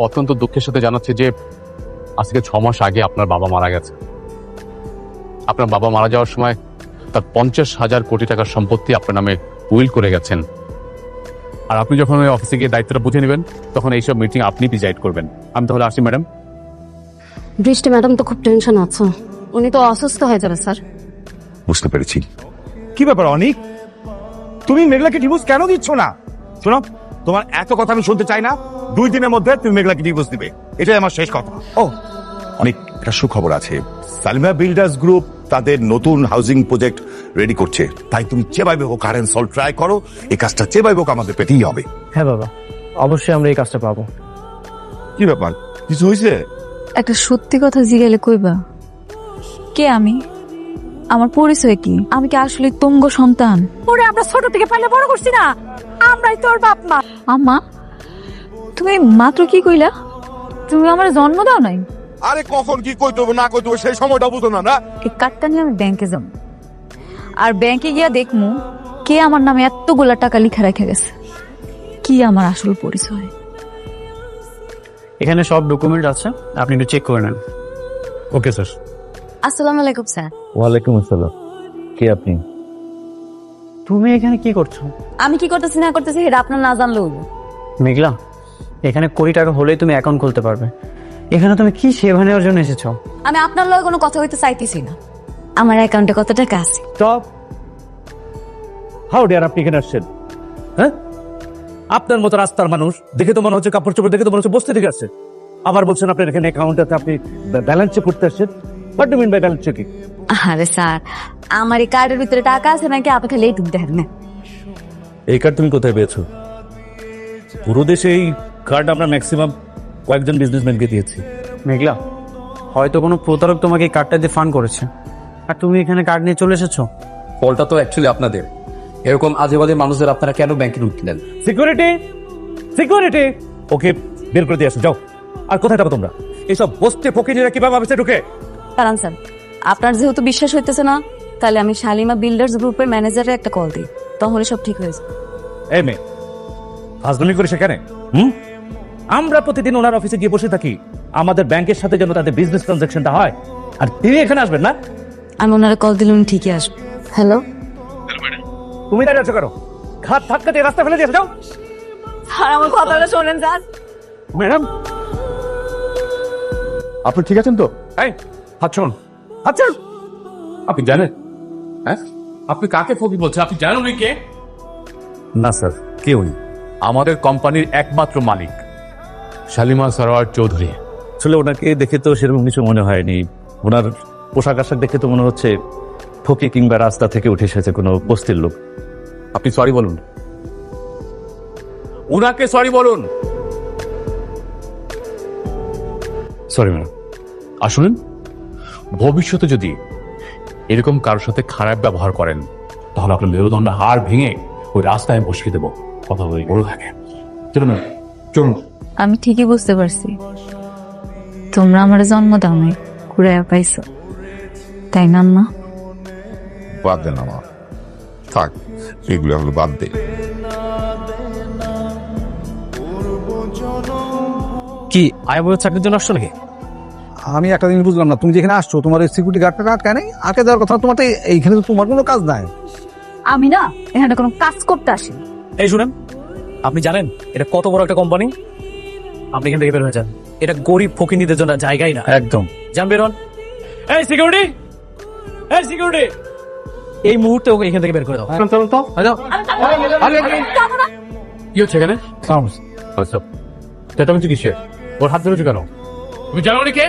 অত্যন্ত দুঃখের সাথে জানাচ্ছি যে আজকে 6 মাস আগে আপনার বাবা মারা গেছে। আপনার বাবা মারা যাওয়ার সময় তার 50,000 কোটি টাকার সম্পত্তি আপনার নামে উইল করে গেছেন। আর আপনি যখন ওই অফিসে গিয়ে দায়িত্বটা বুঝে নেবেন তখন এইসব মিটিং আপনি প্রিজাইড করবেন। আমি তাহলে আসি ম্যাডাম। বৃষ্টি ম্যাডাম তো খুব টেনশন আছে, উনি তো অসুস্থ হয়ে যাবে স্যার। বুঝতে পেরেছি। কি ব্যাপার অনিক, তুমি মেঘলাকে ডিভোর্স কেন দিচ্ছ না? শোনো, তোমার এত কথা আমি শুনতে চাই না। 2 দিনের মধ্যে তুমি মেঘলাকে ডিভোর্স দিবে, এটাই আমার শেষ কথা। ও অনেক একটা সুখবর আছে। সালিমা বিল্ডার্স গ্রুপ তাদের নতুন হাউজিং প্রজেক্ট রেডি করছে, তাই তুমি যেভাবে হোক কারেন্ট সলভ ট্রাই করো। এই কাজটা যেভাবে হোক আমাদের পেতেই হবে। হ্যাঁ বাবা, অবশ্যই আমরা এই কাজটা পাবো। কি ব্যাপার, কিছু হয়েছে? একটা সত্যি কথা জিজ্ঞেলে কইবা? কে আমি? আমার পরিচয় কি? আমি কি আসলে তুঙ্গ সন্তান? ওরে আমরা ছোট থেকে পাইলে বড় করছি না, আমরাই তোর বাপ মা। আম্মা, তুমি মাত্র কি কইলা? তুমি আমার জন্ম দাও নাই? আরে কখন কি কইতে হবে না কইতে হবে সেই সময়টা বুঝো না। এই কার্ডটা নিয়ে আমি ব্যাংকে যাব, আর ব্যাংকে গিয়া দেখমু কে আমার নামে এতগুলা টাকা লিখে রেখে গেছে। কি আমার আসল পরিচয়? এখানে সব ডকুমেন্ট আছে, আপনি একটু চেক করে নেন। Okay sir. আসসালামু আলাইকুম স্যার। ওয়ালাইকুম আসসালাম। কে আপনি? তুমি এখানে কি করছো? আমি কি করতেছি না করতেছি এটা আপনার না জানলেও হইবো। মেঘলা, এখানে 20 টাকা হলেই তুমি অ্যাকাউন্ট খুলতে পারবে। এখানে তুমি কি সেবা নেওয়ার জন্য এসেছো? আমি আপনার লগে কোনো কথা হইতে চাইতেছি না। আমার অ্যাকাউন্টে কত টাকা আছে? স্টপ। হাউ ডিয়ার, আপনি এখানে আসছেন? হ্যাঁ, আপনার মতো রাস্তার মানুষ দেখে তো মনে হচ্ছে, কাপড় চোপড় দেখে তো মনে হচ্ছে বসতে ঠিক আছে। আবার বলছেন আপনার এখানে অ্যাকাউন্টে আপনি ব্যালেন্স চেক করতে আসছেন। What do mean by balance checking? আরে স্যার, আমার এই কার্ডের ভিতরে টাকা আছে নাকি আপনি খালি এইটুকু দেখেন না? এই কার্ড তুমি কোথায় পেয়েছো? পুরো দেশে এই কার্ড আমরা ম্যাক্সিমাম কয়েকজন বিজনেসম্যানকে দিয়েছি। মেঘলা, হয়তো কোনো প্রতারক তোমাকে এই কার্ডটা দিয়ে ফান করেছে, আর তুমি এখানে কার্ড নিয়ে চলে এসেছো। ফলটা তো অ্যাকচুয়ালি আপনাদের। এরকম আজেবাজে মানুষদের আপনারা কেন ব্যাংকে ঢুকলেন? সিকিউরিটি, সিকিউরিটি, ওকে বের করে দিয়ে আসো, যাও। আর কোথায় যাবো তোমরা? এইসব বসতে ফকিনীরা কিভাবে অফিসে ঢুকে? কারণ স্যার, আপনার যেহেতু বিশ্বাস হইতেছে না, তাহলে আমি শালিমা বিল্ডার্স গ্রুপের ম্যানেজারে একটা কল দিই, তাহলে সব ঠিক হয়ে যাবে। এই মেয়ে হাজবেন্ডি করে সেখানে আমরা প্রতিদিন ওনার অফিসে গিয়ে বসে থাকি আমাদের ব্যাংকের সাথে যেন তাদের বিজনেস ট্রানজাকশনটা হয়, আর তিনি এখানে আসবেন না? আমি ওনারা কল দিলে উনি ঠিকই আসবে। হ্যালো, তুমি দাঁড়িয়ে আছো কেন? ঘাট ধাক্কা দিয়ে রাস্তা ফেলে দিয়ে যাও। আর আমার কথাটা শোনেন স্যার। ম্যাডাম, আপনি ঠিক আছেন তো? এই হাত ছাড়ুন, হাত ছাড়ুন। আপনি জানেন? হ্যাঁ, আপনি কাকে ফকি বলছেন? আপনি জানেন উনি কে? না স্যার, কেউই। আমাদের কোম্পানির একমাত্র মালিক শালিমা সরোয়ার চৌধুরী। আসলে ওনাকে দেখে তো সেরকম কিছু মনে হয়নি। ওনার পোশাক আশাক দেখে তো মনে হচ্ছে ফকি কিংবা রাস্তা থেকে উঠে এসেছে কোনো বস্তির লোক। আপনি সরি বলুন, উনাকে সরি বলুন। Sorry madam. আর শুনুন, ভবিষ্যতে যদি এরকম কারোর সাথে খারাপ ব্যবহার করেন তাহলে আপনার মেরুদণ্ড হাড় ভেঙে ওই রাস্তায় বসিয়ে দেবো। কথা বলে বড় থাকে। চলুন চলুন। আমি ঠিকই বুঝতে পারছি, তোমরা আমার জন্ম দাও নাই, কুড়াইয়া পাইছো, তাই না আম্মা? বাদ দেন আমার, থাক এগুলো হলো বাদ দে। কি আয় বলে চাকরির জন্য আসছো নাকি? আমি একটা জিনিস বুঝলাম না, তুমি যেখানে আসছো তোমার এই সিকিউরিটি গার্ডটা আটকায় নাই? আটকে দেওয়ার কথা, তোমার তো এইখানে তো তোমার কোনো কাজ নাই। আমি না এখানে কোনো কাজ করতে আসি। এই শুনেন, আপনি জানেন এটা কত বড় একটা কোম্পানি? আপনি এখান থেকে বের হয়ে যান, এটা গরিব ফকিনীদের জন্য জায়গাই না। একদম যান, বের হন। এই সিকিউরিটি, এই সিকিউরিটি, এই মুহূর্তে ওকে এখান থেকে বের করে দাও। চলুন তো। কি হচ্ছে এখানে? চেঁচামেচি কিসের? ওর হাত ধরেছো কেন? তুমি জানো উনি কে?